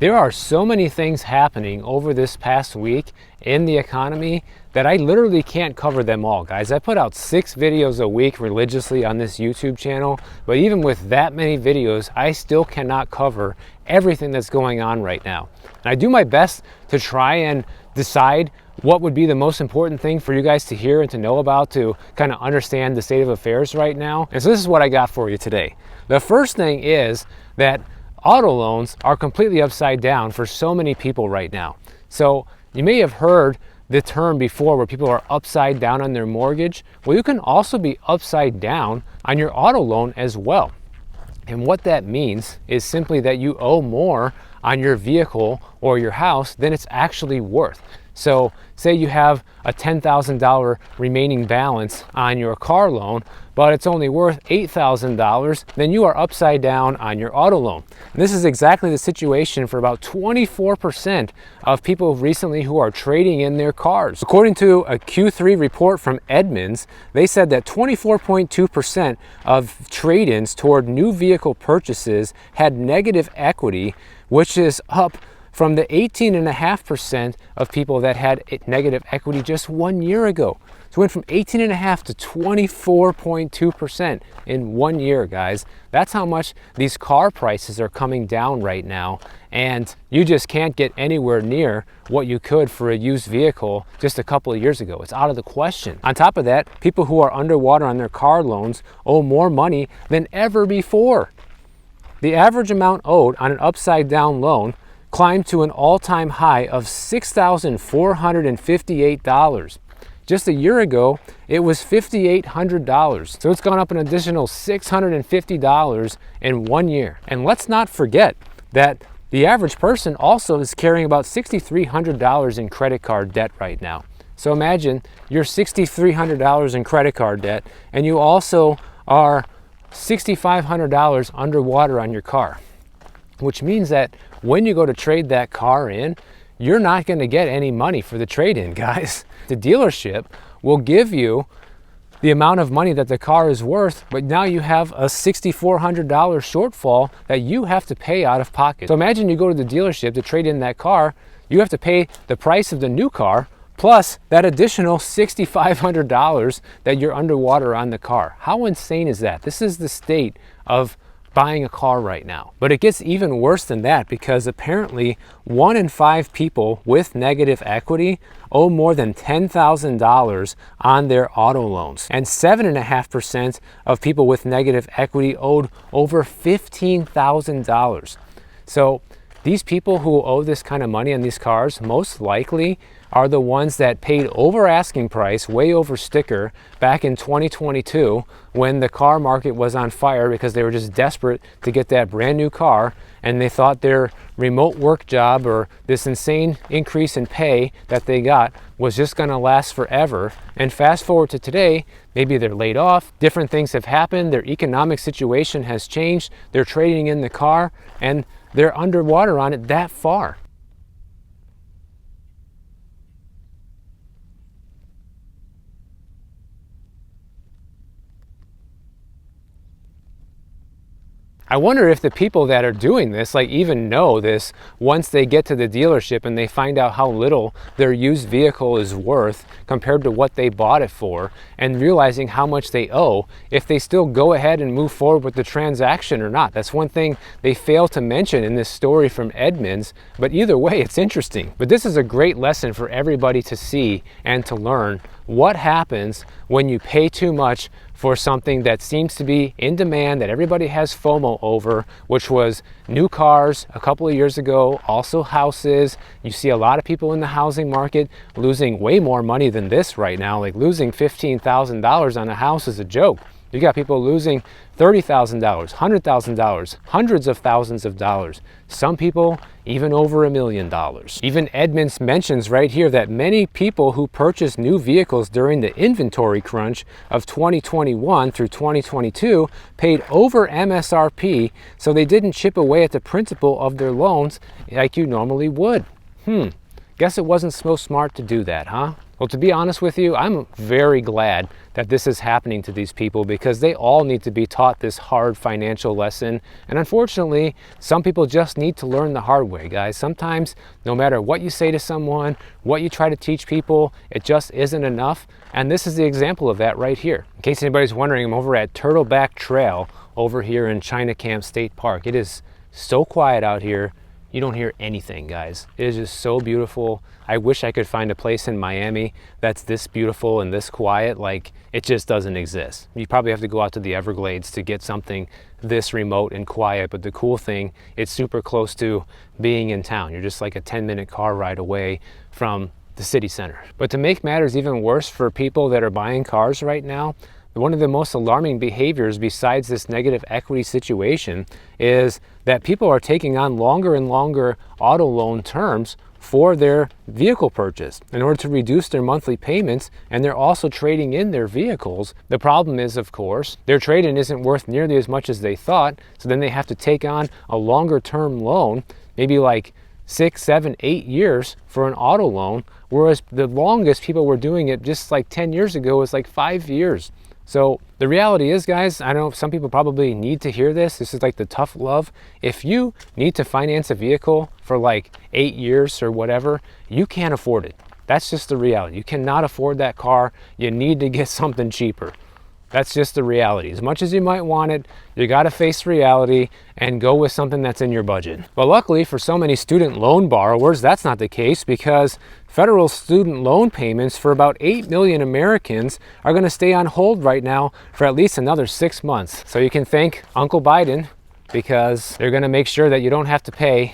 There are so many things happening over this past week in the economy that I literally can't cover them all, guys. I put out 6 videos a week religiously on this YouTube channel, but even with that many videos, I still cannot cover everything that's going on right now. And I do my best to try and decide what would be the most important thing for you guys to hear and to know about to kind of understand the state of affairs right now. And so this is what I got for you today. The first thing is that auto loans are completely upside down for so many people right now. So you may have heard the term before where people are upside down on their mortgage. Well, you can also be upside down on your auto loan as well. And what that means is simply that you owe more on your vehicle or your house than it's actually worth. So say you have a $10,000 remaining balance on your car loan, but it's only worth $8,000, then you are upside down on your auto loan. And this is exactly the situation for about 24% of people recently who are trading in their cars. According to a Q3 report from Edmunds, they said that 24.2% of trade-ins toward new vehicle purchases had negative equity, which is up from the 18.5% of people that had negative equity just 1 year ago. So it went from 18.5 to 24.2% in 1 year, guys. That's how much these car prices are coming down right now. And you just can't get anywhere near what you could for a used vehicle just a couple of years ago. It's out of the question. On top of that, people who are underwater on their car loans owe more money than ever before. The average amount owed on an upside down loan climbed to an all-time high of $6,458. Just a year ago, it was $5,800. So it's gone up an additional $650 in 1 year. And let's not forget that the average person also is carrying about $6,300 in credit card debt right now. So imagine you're $6,300 in credit card debt and you also are $6,500 underwater on your car, which means that when you go to trade that car in, you're not going to get any money for the trade-in, guys. The dealership will give you the amount of money that the car is worth, but now you have a $6,400 shortfall that you have to pay out of pocket. So imagine you go to the dealership to trade in that car, you have to pay the price of the new car plus that additional $6,500 that you're underwater on the car. How insane is that? This is the state of buying a car right now. But it gets even worse than that, because apparently 1 in 5 people with negative equity owe more than $10,000 on their auto loans. And 7.5% of people with negative equity owed over $15,000. So these people who owe this kind of money on these cars most likely are the ones that paid over asking price, way over sticker, back in 2022 when the car market was on fire because they were just desperate to get that brand new car, and they thought their remote work job or this insane increase in pay that they got was just gonna last forever. And fast forward to today, maybe they're laid off, different things have happened, their economic situation has changed, they're trading in the car, and they're underwater on it that far. I wonder if the people that are doing this even know this once they get to the dealership and they find out how little their used vehicle is worth compared to what they bought it for, and realizing how much they owe, if they still go ahead and move forward with the transaction or not. That's one thing they fail to mention in this story from Edmunds, but either way, it's interesting. But this is a great lesson for everybody to see and to learn what happens when you pay too much for something that seems to be in demand, that everybody has FOMO over, which was new cars a couple of years ago, also houses. You see a lot of people in the housing market losing way more money than this right now. Like losing $15,000 on a house is a joke. You got people losing $30,000, $100,000, hundreds of thousands of dollars. Some people even over $1 million. Even Edmunds mentions right here that many people who purchased new vehicles during the inventory crunch of 2021 through 2022 paid over MSRP, so they didn't chip away at the principal of their loans like you normally would. Guess it wasn't so smart to do that, huh? Well, to be honest with you, I'm very glad that this is happening to these people because they all need to be taught this hard financial lesson. And unfortunately, some people just need to learn the hard way, guys. Sometimes, no matter what you say to someone, what you try to teach people, it just isn't enough. And this is the example of that right here. In case anybody's wondering, I'm over at Turtleback Trail over here in China Camp State Park. It is so quiet out here. You don't hear anything, guys. It is just so beautiful. I wish I could find a place in Miami that's this beautiful and this quiet. Like, it just doesn't exist. You probably have to go out to the Everglades to get something this remote and quiet. But the cool thing, it's super close to being in town. You're just like a 10-minute car ride away from the city center. But to make matters even worse for people that are buying cars right now, one of the most alarming behaviors besides this negative equity situation is that people are taking on longer and longer auto loan terms for their vehicle purchase in order to reduce their monthly payments, and they're also trading in their vehicles. The problem is, of course, their trade-in isn't worth nearly as much as they thought, so then they have to take on a longer term loan, maybe like 6, 7, 8 years for an auto loan, whereas the longest people were doing it just like 10 years ago was like 5 years. So the reality is, guys, I know some people probably need to hear this. This is like the tough love. If you need to finance a vehicle for like 8 years or whatever, you can't afford it. That's just the reality. You cannot afford that car. You need to get something cheaper. That's just the reality. As much as you might want it, you got to face reality and go with something that's in your budget. But luckily for so many student loan borrowers, that's not the case, because federal student loan payments for about 8 million Americans are going to stay on hold right now for at least another 6 months. So you can thank Uncle Biden, because they're going to make sure that you don't have to pay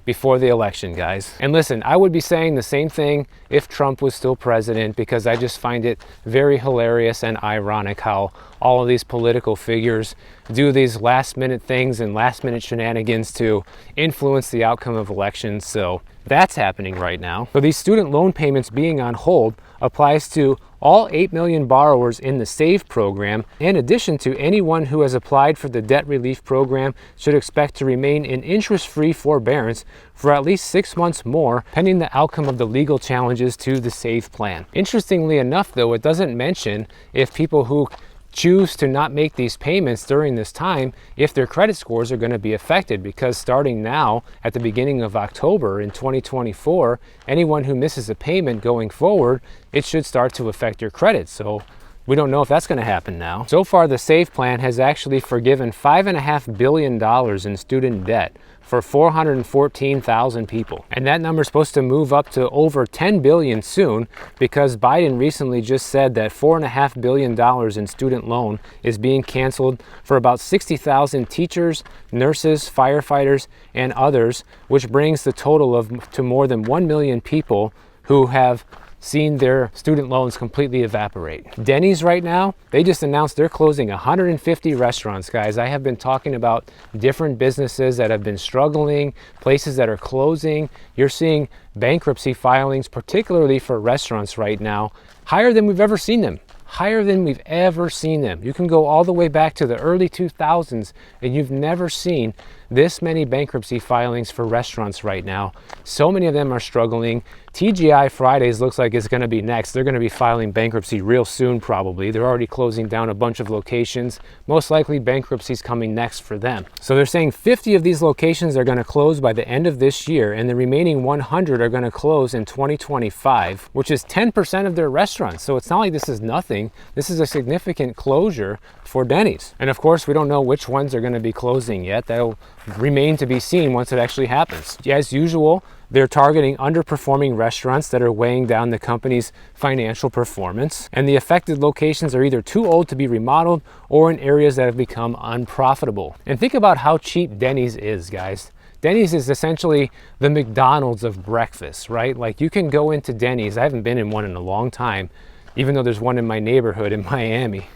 before the election, guys. And listen, I would be saying the same thing if Trump was still president, because I just find it very hilarious and ironic how all of these political figures do these last minute things and last minute shenanigans to influence the outcome of elections. So that's happening right now. So these student loan payments being on hold applies to all 8 million borrowers in the SAVE program. In addition to anyone who has applied for the debt relief program should expect to remain in interest-free forbearance for at least 6 months more, pending the outcome of the legal challenges to the SAVE plan. Interestingly enough, though, it doesn't mention if people who choose to not make these payments during this time, if their credit scores are going to be affected, because starting now at the beginning of October in 2024, anyone who misses a payment going forward, it should start to affect your credit. So we don't know if that's going to happen now. So far, the SAVE plan has actually forgiven $5.5 billion in student debt for 414,000 people. And that number is supposed to move up to over 10 billion soon, because Biden recently just said that $4.5 billion in student loan is being canceled for about 60,000 teachers, nurses, firefighters, and others, which brings the total to more than 1 million people who have seen their student loans completely evaporate. Denny's right now, they just announced they're closing 150 restaurants, guys. I have been talking about different businesses that have been struggling, places that are closing. You're seeing bankruptcy filings, particularly for restaurants right now, higher than we've ever seen them. Higher than we've ever seen them. You can go all the way back to the early 2000s and you've never seen this many bankruptcy filings for restaurants right now. So many of them are struggling. TGI Fridays looks like it's going to be next. They're going to be filing bankruptcy real soon, probably. They're already closing down a bunch of locations. Most likely bankruptcy's coming next for them. So they're saying 50 of these locations are going to close by the end of this year, and the remaining 100 are going to close in 2025, which is 10% of their restaurants. So it's not like this is nothing. This is a significant closure for Denny's. And of course, we don't know which ones are going to be closing yet. That'll remain to be seen once it actually happens. As usual, they're targeting underperforming restaurants that are weighing down the company's financial performance. And the affected locations are either too old to be remodeled or in areas that have become unprofitable. And think about how cheap Denny's is, guys. Denny's is essentially the McDonald's of breakfast, right? Like, you can go into Denny's. I haven't been in one in a long time, even though there's one in my neighborhood in Miami.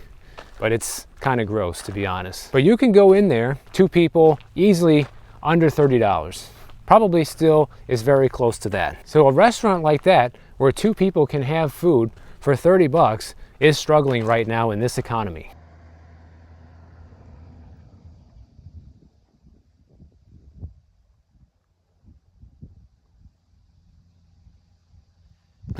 But it's kind of gross, to be honest. But you can go in there, 2 people, easily under $30. Probably still is very close to that. So a restaurant like that, where 2 people can have food for 30 bucks, is struggling right now in this economy.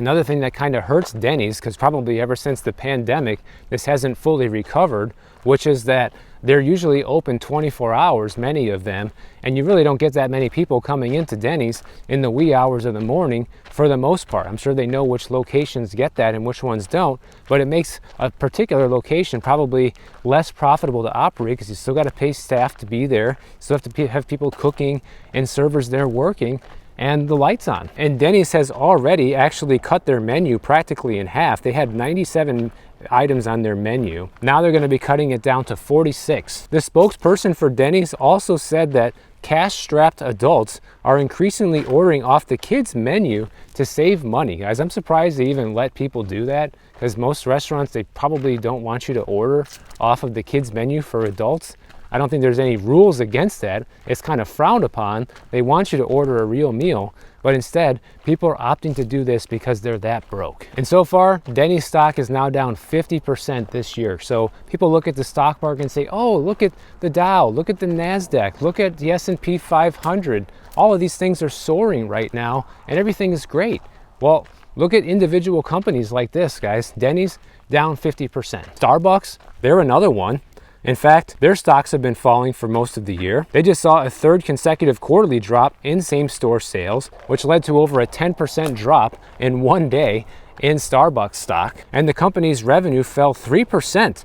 Another thing that kind of hurts Denny's, because probably ever since the pandemic, this hasn't fully recovered, which is that they're usually open 24 hours, many of them, and you really don't get that many people coming into Denny's in the wee hours of the morning for the most part. I'm sure they know which locations get that and which ones don't, but it makes a particular location probably less profitable to operate because you still got to pay staff to be there, you still have to have people cooking and servers there working, and the lights on. And Denny's has already actually cut their menu practically in half. They had 97 items on their menu. Now they're going to be cutting it down to 46. The spokesperson for Denny's also said that cash-strapped adults are increasingly ordering off the kids' menu to save money. Guys, I'm surprised they even let people do that, because most restaurants, they probably don't want you to order off of the kids' menu for adults. I don't think there's any rules against that. It's kind of frowned upon. They want you to order a real meal, but instead, people are opting to do this because they're that broke. And so far, Denny's stock is now down 50% this year. So people look at the stock market and say, oh, look at the Dow, look at the NASDAQ, look at the S&P 500. All of these things are soaring right now, and everything is great. Well, look at individual companies like this, guys. Denny's down 50%. Starbucks, they're another one. In fact, their stocks have been falling for most of the year. They just saw a third consecutive quarterly drop in same-store sales, which led to over a 10% drop in one day in Starbucks stock. And the company's revenue fell 3%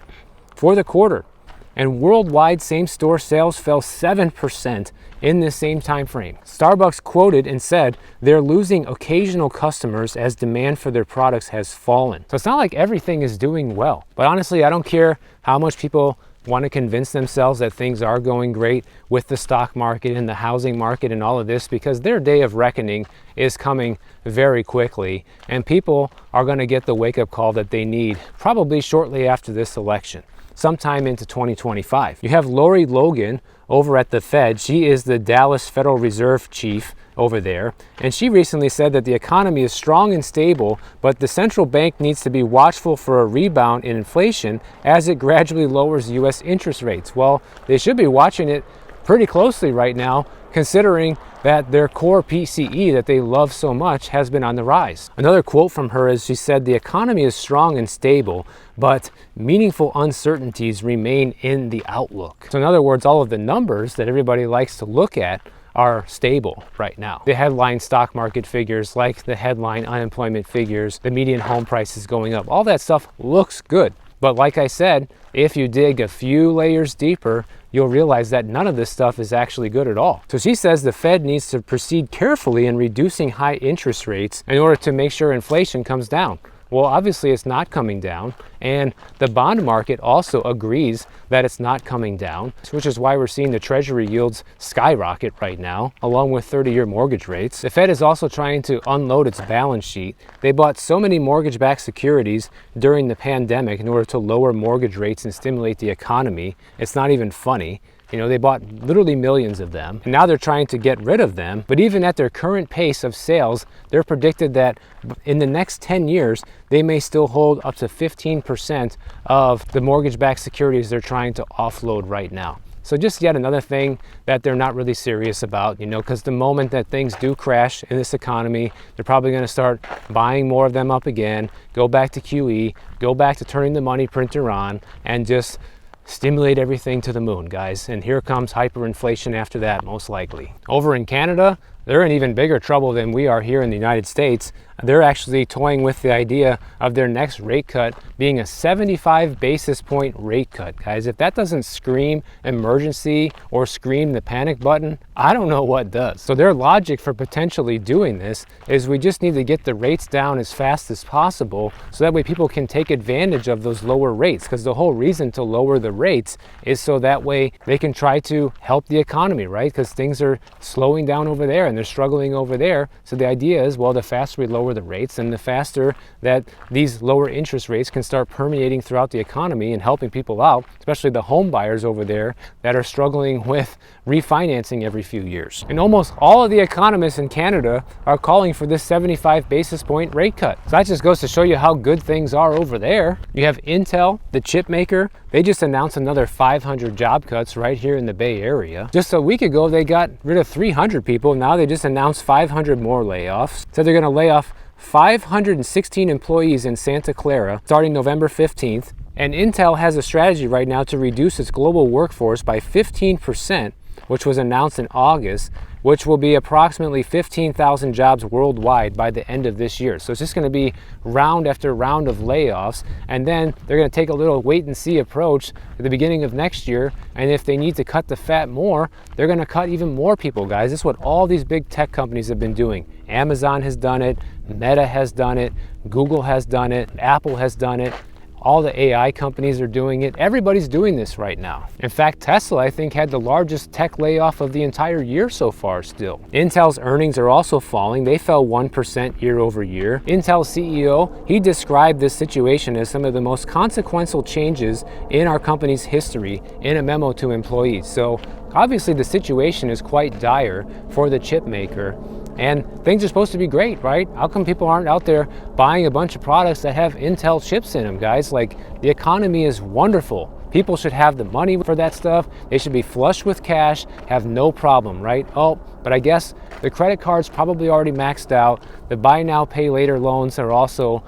for the quarter. And worldwide same-store sales fell 7% in the same time frame. Starbucks quoted and said they're losing occasional customers as demand for their products has fallen. So it's not like everything is doing well. But honestly, I don't care how much people want to convince themselves that things are going great with the stock market and the housing market and all of this, because their day of reckoning is coming very quickly, and people are going to get the wake-up call that they need probably shortly after this election, sometime into 2025. You have Lori Logan over at the Fed. She is the Dallas Federal Reserve chief over there, and she recently said that the economy is strong and stable, but the central bank needs to be watchful for a rebound in inflation as it gradually lowers U.S. interest rates. Well, they should be watching it pretty closely right now, considering that their core PCE that they love so much has been on the rise. Another quote from her is she said, the economy is strong and stable, but meaningful uncertainties remain in the outlook. So in other words, all of the numbers that everybody likes to look at are stable right now. The headline stock market figures, like the headline unemployment figures, the median home prices going up, all that stuff looks good. But like I said, if you dig a few layers deeper, you'll realize that none of this stuff is actually good at all. So she says the Fed needs to proceed carefully in reducing high interest rates in order to make sure inflation comes down. Well, obviously it's not coming down, and the bond market also agrees that it's not coming down, which is why we're seeing the Treasury yields skyrocket right now, along with 30-year mortgage rates. The Fed is also trying to unload its balance sheet. They bought so many mortgage-backed securities during the pandemic in order to lower mortgage rates and stimulate the economy. It's not even funny. You know, they bought literally millions of them, and now they're trying to get rid of them. But even at their current pace of sales, they're predicted that in the next 10 years, they may still hold up to 15% of the mortgage-backed securities they're trying to offload right now. So just yet another thing that they're not really serious about, you know, because the moment that things do crash in this economy, they're probably going to start buying more of them up again, go back to QE, go back to turning the money printer on, and just stimulate everything to the moon, guys. And here comes hyperinflation after that, most likely. Over in Canada, they're in even bigger trouble than we are here in the United States. They're actually toying with the idea of their next rate cut being a 75 basis point rate cut. Guys, if that doesn't scream emergency or scream the panic button, I don't know what does. So their logic for potentially doing this is we just need to get the rates down as fast as possible so that way people can take advantage of those lower rates, because the whole reason to lower the rates is so that way they can try to help the economy, right? Because things are slowing down over there and they're struggling over there. So the idea is, well, the faster we lower the rates and the faster that these lower interest rates can start permeating throughout the economy and helping people out, especially the home buyers over there that are struggling with refinancing every few years. And almost all of the economists in Canada are calling for this 75 basis point rate cut. So that just goes to show you how good things are over there. You have Intel, the chip maker. They just announced another 500 job cuts right here in the Bay Area. Just a week ago, they got rid of 300 people. Now they just announced 500 more layoffs. So they're going to lay off 516 employees in Santa Clara starting November 15th. And Intel has a strategy right now to reduce its global workforce by 15%, which was announced in August, which will be approximately 15,000 jobs worldwide by the end of this year. So it's just going to be round after round of layoffs, and then they're going to take a little wait and see approach at the beginning of next year, and if they need to cut the fat more, they're going to cut even more people, guys. This is what all these big tech companies have been doing. Amazon has done it, Meta has done it, Google has done it, Apple has done it. All the AI companies are doing it. Everybody's doing this right now. In fact, Tesla, I think, had the largest tech layoff of the entire year so far still. Intel's earnings are also falling. They fell 1% year over year. Intel's CEO, he described this situation as some of the most consequential changes in our company's history in a memo to employees. So obviously the situation is quite dire for the chip maker. And things are supposed to be great, right? How come people aren't out there buying a bunch of products that have Intel chips in them, guys? Like, the economy is wonderful. People should have the money for that stuff. They should be flush with cash, have no problem, right? Oh, but I guess the credit card's probably already maxed out. The buy now, pay later loans are also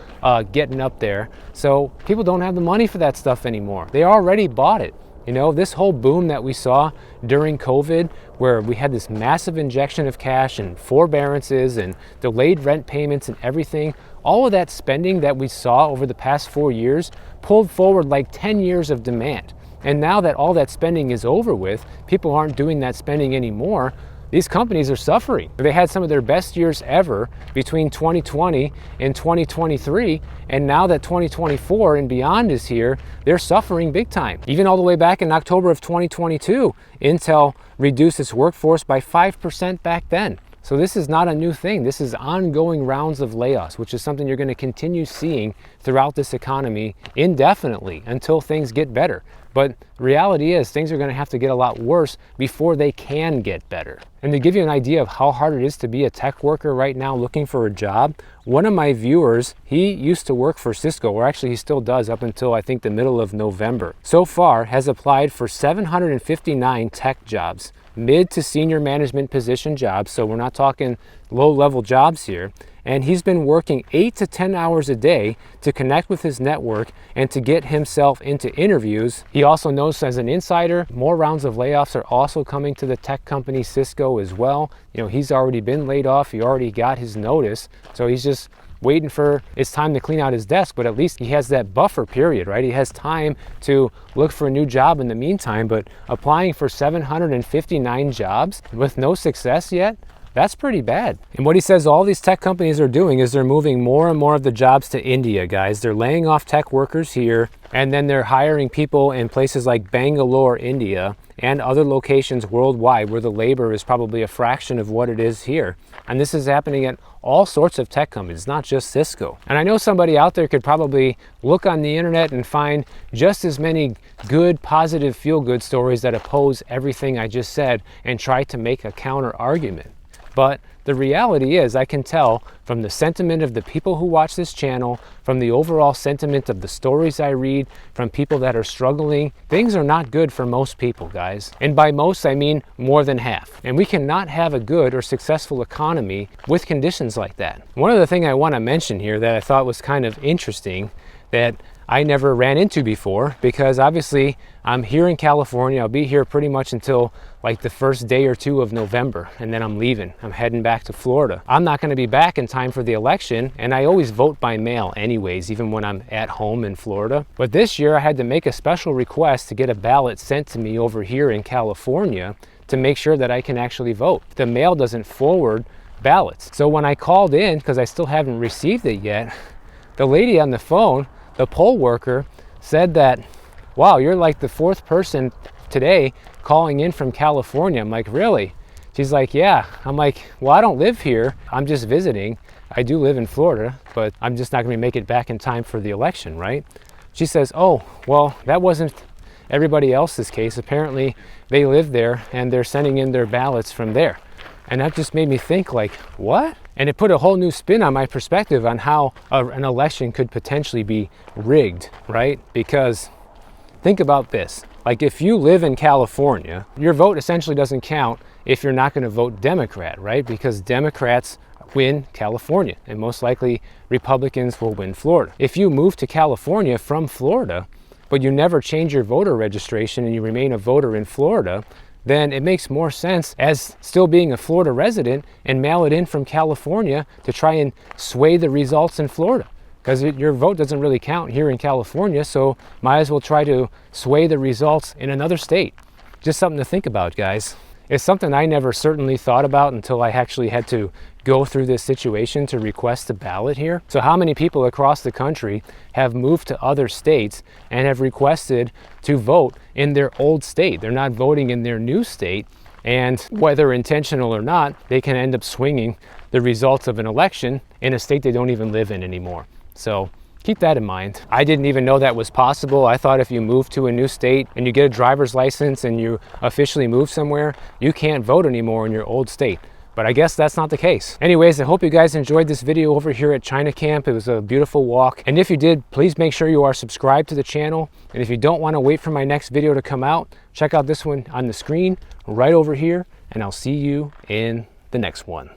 getting up there. So people don't have the money for that stuff anymore. They already bought it. You know, this whole boom that we saw during COVID, where we had this massive injection of cash and forbearances and delayed rent payments and everything, all of that spending that we saw over the past 4 years pulled forward like 10 years of demand. And now that all that spending is over with, people aren't doing that spending anymore. These companies are suffering. They had some of their best years ever between 2020 and 2023, and now that 2024 and beyond is here, they're suffering big time. Even all the way back in October of 2022, Intel reduced its workforce by 5% back then. So this is not a new thing. This is ongoing rounds of layoffs, which is something you're going to continue seeing throughout this economy indefinitely until things get better. But reality is things are going to have to get a lot worse before they can get better. And to give you an idea of how hard it is to be a tech worker right now looking for a job, one of my viewers, he used to work for Cisco, or actually he still does up until I think the middle of November. So far has applied for 759 tech jobs, mid to senior management position jobs. So we're not talking low-level jobs here. And he's been working 8 to 10 hours a day to connect with his network and to get himself into interviews. He also knows as an insider, more rounds of layoffs are also coming to the tech company Cisco as well. You know, he's already been laid off. He already got his notice. So he's just waiting for it's time to clean out his desk, but at least he has that buffer period, right? He has time to look for a new job in the meantime, but applying for 759 jobs with no success yet, that's pretty bad. And what he says all these tech companies are doing is they're moving more and more of the jobs to India, guys. They're laying off tech workers here, and then they're hiring people in places like Bangalore, India, and other locations worldwide where the labor is probably a fraction of what it is here. And this is happening at all sorts of tech companies, not just Cisco. And I know somebody out there could probably look on the internet and find just as many good, positive, feel-good stories that oppose everything I just said and try to make a counter argument. But the reality is, I can tell from the sentiment of the people who watch this channel, from the overall sentiment of the stories I read, from people that are struggling, things are not good for most people, guys. And by most, I mean more than half. And we cannot have a good or successful economy with conditions like that. One other thing I want to mention here that I thought was kind of interesting that I never ran into before, because obviously I'm here in California. I'll be here pretty much until like the first day or two of November, and then I'm leaving. I'm heading back to Florida. I'm not going to be back in time for the election, and I always vote by mail anyways, even when I'm at home in Florida. But this year I had to make a special request to get a ballot sent to me over here in California to make sure that I can actually vote. The mail doesn't forward ballots. So when I called in, because I still haven't received it yet, the lady on the phone, the poll worker, said that, wow, you're like the fourth person today calling in from California. I'm like, really? She's like, yeah. I'm like, well, I don't live here. I'm just visiting. I do live in Florida, but I'm just not going to make it back in time for the election, right? She says, oh, well, that wasn't everybody else's case. Apparently they live there and they're sending in their ballots from there. And that just made me think, like, what? And it put a whole new spin on my perspective on how an election could potentially be rigged, right? Because think about this. Like, if you live in California, your vote essentially doesn't count if you're not going to vote Democrat, right? Because Democrats win California, and most likely Republicans will win Florida. If you move to California from Florida, but you never change your voter registration and you remain a voter in Florida, then it makes more sense as still being a Florida resident and mail it in from California to try and sway the results in Florida. Because your vote doesn't really count here in California, so might as well try to sway the results in another state. Just something to think about, guys. It's something I never certainly thought about until I actually had to go through this situation to request a ballot here. So how many people across the country have moved to other states and have requested to vote in their old state? They're not voting in their new state, and whether intentional or not, they can end up swinging the results of an election in a state they don't even live in anymore. So keep that in mind. I didn't even know that was possible. I thought if you move to a new state and you get a driver's license and you officially move somewhere, you can't vote anymore in your old state. But I guess that's not the case. Anyways, I hope you guys enjoyed this video over here at China Camp. It was a beautiful walk. And if you did, please make sure you are subscribed to the channel. And if you don't want to wait for my next video to come out, check out this one on the screen right over here. And I'll see you in the next one.